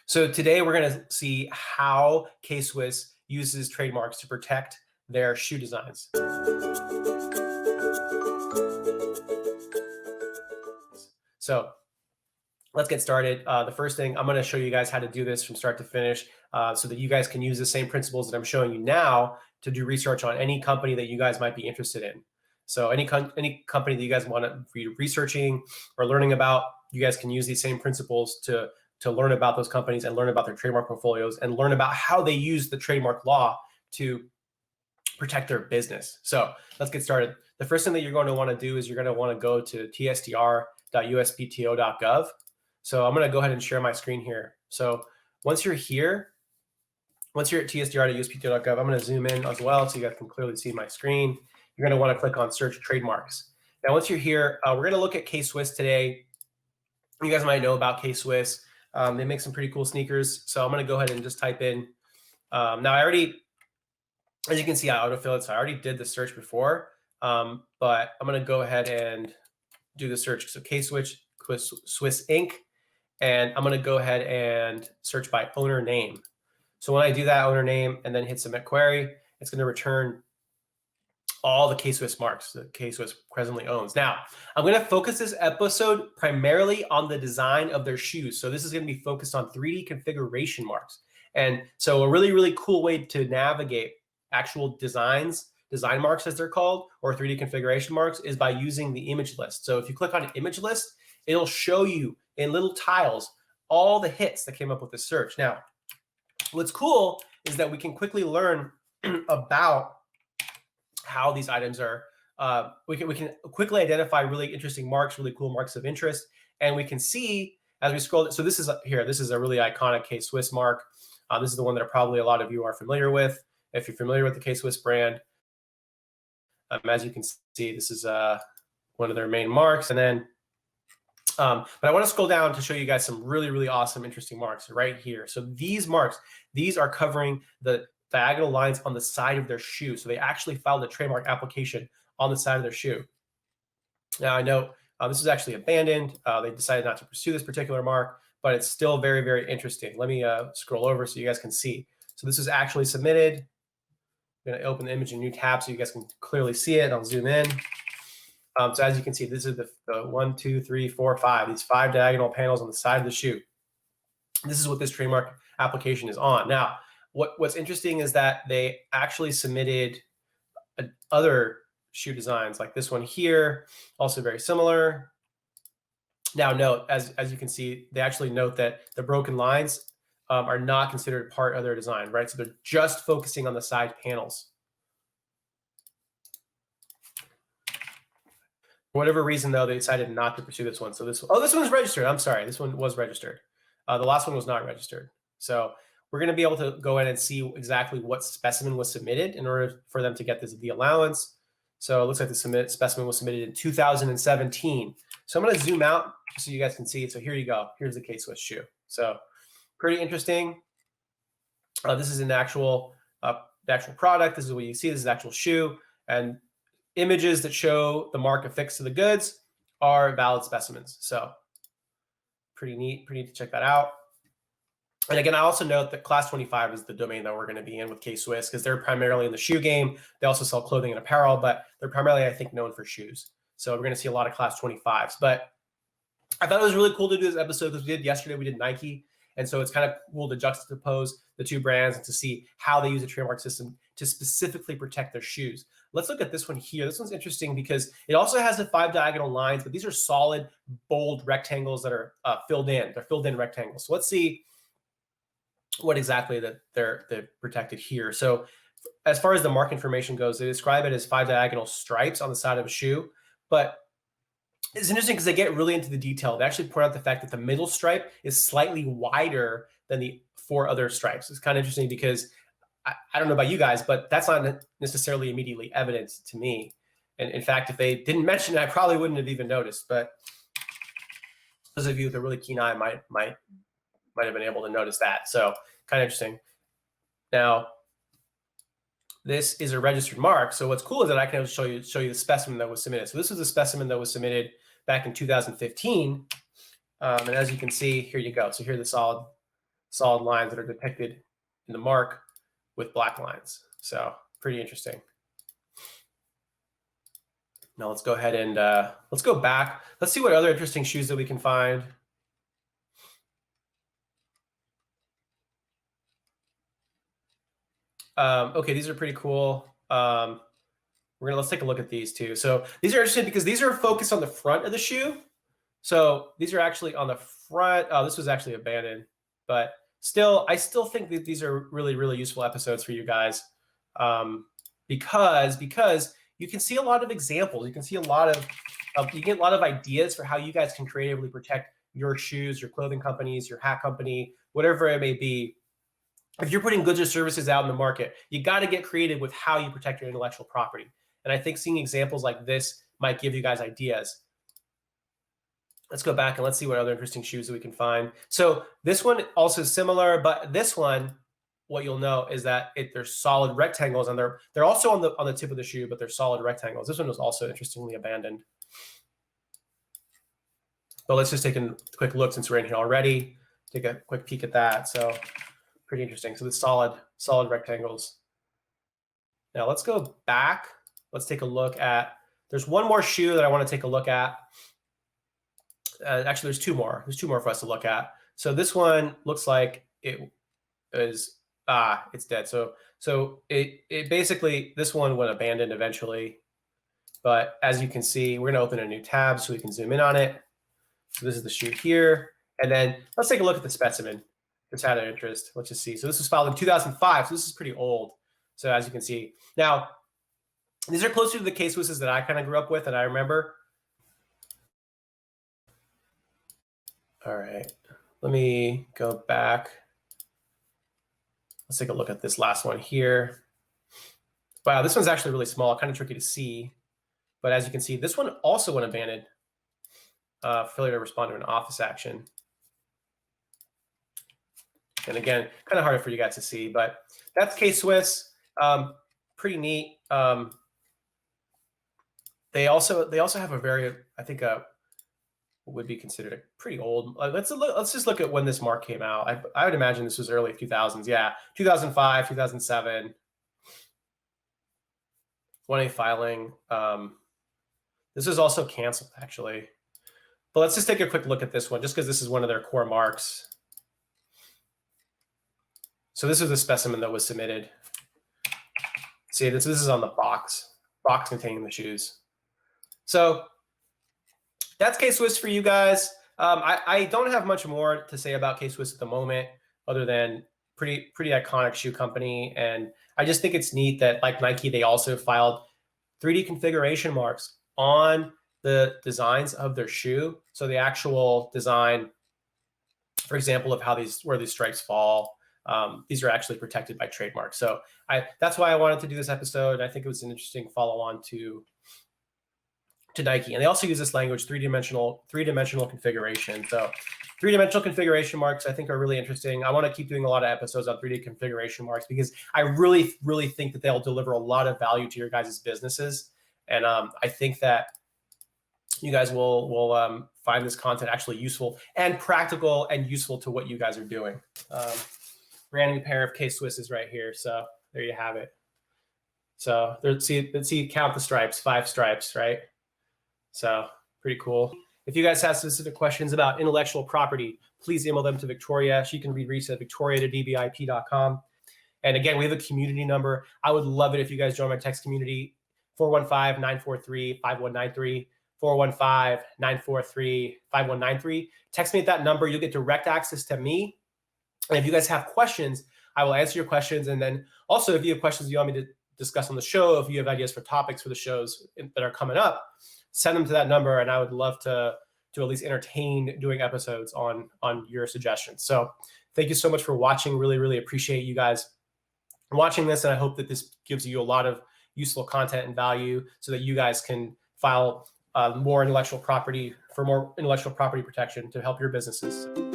So today we're going to see how K-Swiss uses trademarks to protect their shoe designs. So let's get started. The first thing, I'm going to show you guys how to do this from start to finish so that you guys can use the same principles that I'm showing you now to do research on any company that you guys might be interested in. So any company that you guys want to be researching or learning about, you guys can use these same principles to learn about those companies and learn about their trademark portfolios and learn about how they use the trademark law to protect their business. So let's get started. The first thing that you're going to want to do is you're going to want to go to tsdr.uspto.gov. So I'm going to go ahead and share my screen here. So once you're here, once you're at tsdr.uspto.gov, I'm going to zoom in as well so you guys can clearly see my screen. You're going to want to click on search trademarks. Now, once you're here, we're going to look at K-Swiss today. You guys might know about K-Swiss. They make some pretty cool sneakers. So I'm going to go ahead and just type in. Now, I already, as you can see, I autofill it. So I already did the search before, but I'm going to go ahead and do the search. So K-Swiss Inc. And I'm going to go ahead and search by owner name. So when I do that owner name and then hit submit query, it's going to return all the K-Swiss marks that K-Swiss presently owns. Now, I'm going to focus this episode primarily on the design of their shoes. So this is going to be focused on 3D configuration marks. And so a really, really cool way to navigate actual design marks as they're called, or 3D configuration marks, is by using the image list. So if you click on an image list, it'll show you in little tiles all the hits that came up with the search. Now, what's cool is that we can quickly learn about how these items are, we can quickly identify really interesting marks, really cool marks of interest. And we can see as we scroll, so this is here, this is a really iconic K-Swiss mark. This is the one that probably a lot of you are familiar with. If you're familiar with the K-Swiss brand, as you can see, this is one of their main marks. And then, but I want to scroll down to show you guys some really, really awesome, interesting marks right here. So these marks, these are covering the diagonal lines on the side of their shoe. So they actually filed a trademark application on the side of their shoe. Now I know this is actually abandoned. They decided not to pursue this particular mark, but it's still very, very interesting. Let me scroll over so you guys can see. So this is actually submitted. I'm going to open the image in a new tab so you guys can clearly see it. I'll zoom in. So as you can see, this is the 1, 2, 3, 4, 5, these 5 diagonal panels on the side of the shoe. This is what this trademark application is on. Now, what's interesting is that they actually submitted other shoe designs like this one here, also very similar. Now note, as you can see, they actually note that the broken lines are not considered part of their design, right? So they're just focusing on the side panels. For whatever reason, though, they decided not to pursue this one. So this one's registered. I'm sorry, this one was registered. The last one was not registered. So we're going to be able to go in and see exactly what specimen was submitted in order for them to get the allowance. So it looks like the specimen was submitted in 2017. So I'm going to zoom out so you guys can see. So here you go. Here's the K-Swiss shoe. So pretty interesting. This is the actual product. This is what you see. This is the actual shoe. And images that show the mark affixed to the goods are valid specimens. So pretty neat to check that out. And again, I also note that Class 25 is the domain that we're going to be in with K-Swiss because they're primarily in the shoe game. They also sell clothing and apparel, but they're primarily, I think, known for shoes. So we're going to see a lot of Class 25s. But I thought it was really cool to do this episode because we did Nike. And so it's kind of cool to juxtapose the two brands and to see how they use a trademark system to specifically protect their shoes. Let's look at this one here. This one's interesting because it also has the 5 diagonal lines, but these are solid, bold rectangles that are filled in. They're filled in rectangles. So let's see what exactly that they're protected here. So as far as the mark information goes, they describe it as 5 diagonal stripes on the side of a shoe. But it's interesting because they get really into the detail. They actually point out the fact that the middle stripe is slightly wider than the 4 other stripes. It's kind of interesting because I don't know about you guys, but that's not necessarily immediately evident to me. And in fact, if they didn't mention it, I probably wouldn't have even noticed. But those of you with a really keen eye might have been able to notice that. So kind of interesting. Now, this is a registered mark. So what's cool is that I can show you the specimen that was submitted. So this was a specimen that was submitted back in 2015. And as you can see, here you go. So here's the solid solid lines that are depicted in the mark with black lines. So pretty interesting. Now let's go ahead and let's go back. Let's see what other interesting shoes that we can find. Okay, these are pretty cool. Let's take a look at these too. So these are interesting because these are focused on the front of the shoe. So these are actually on the front. Oh, this was actually abandoned, but still, I still think that these are really, really useful episodes for you guys, because you can see a lot of examples. You can see a lot of you get a lot of ideas for how you guys can creatively protect your shoes, your clothing companies, your hat company, whatever it may be. If you're putting goods or services out in the market, you got to get creative with how you protect your intellectual property. And I think seeing examples like this might give you guys ideas. Let's go back and let's see what other interesting shoes that we can find. So this one also similar, but this one, what you'll know is that they're solid rectangles, and they're also on the tip of the shoe, but they're solid rectangles. This one was also interestingly abandoned. But let's just take a quick look since we're in here already. Take a quick peek at that. So pretty interesting. So the solid rectangles. Now let's go back. Let's take a look at, there's one more shoe that I want to take a look at. Actually, there's two more. There's two more for us to look at. So this one looks like it is, it's dead. So it basically, this one went abandoned eventually. But as you can see, we're going to open a new tab so we can zoom in on it. So this is the shoe here. And then let's take a look at the specimen. Just out of interest. Let's just see. So this was filed in 2005. So this is pretty old. So as you can see, now these are closer to the K-Swisses that I kind of grew up with and I remember. All right, let me go back. Let's take a look at this last one here. Wow, this one's actually really small, kind of tricky to see. But as you can see, this one also went abandoned. Failure to respond to an office action. And again, kind of hard for you guys to see, but that's K-Swiss. Pretty neat. They also have a very, I think, what would be considered a pretty old. Let's just look at when this mark came out. I would imagine this was early 2000s. Yeah, 2005, 2007. 1A filing. This is also canceled actually. But let's just take a quick look at this one, just because this is one of their core marks. So this is the specimen that was submitted. See, this is on the box containing the shoes. So that's K-Swiss for you guys. I don't have much more to say about K-Swiss at the moment, other than pretty iconic shoe company. And I just think it's neat that, like Nike, they also filed 3D configuration marks on the designs of their shoe. So the actual design, for example, of how where these stripes fall, these are actually protected by trademark. So that's why I wanted to do this episode. I think it was an interesting follow-on to Nike. And they also use this language, three-dimensional configuration. So three-dimensional configuration marks, I think, are really interesting. I want to keep doing a lot of episodes on 3D configuration marks because I really, really think that they'll deliver a lot of value to your guys' businesses. And I think that you guys will find this content actually useful and practical and useful to what you guys are doing. Brand new pair of K-Swisses right here. So there you have it. So let's see, count the stripes, 5 stripes, right? So pretty cool. If you guys have specific questions about intellectual property, please email them to Victoria. She can be reached at victoria@adibiip.com. And again, we have a community number. I would love it if you guys join my text community, 415-943-5193, 415-943-5193. Text me at that number. You'll get direct access to me. And if you guys have questions, I will answer your questions. And then also, if you have questions you want me to discuss on the show, if you have ideas for topics for the shows that are coming up, send them to that number. And I would love to at least entertain doing episodes on your suggestions. So thank you so much for watching. Really, really appreciate you guys watching this. And I hope that this gives you a lot of useful content and value so that you guys can file more intellectual property protection to help your businesses.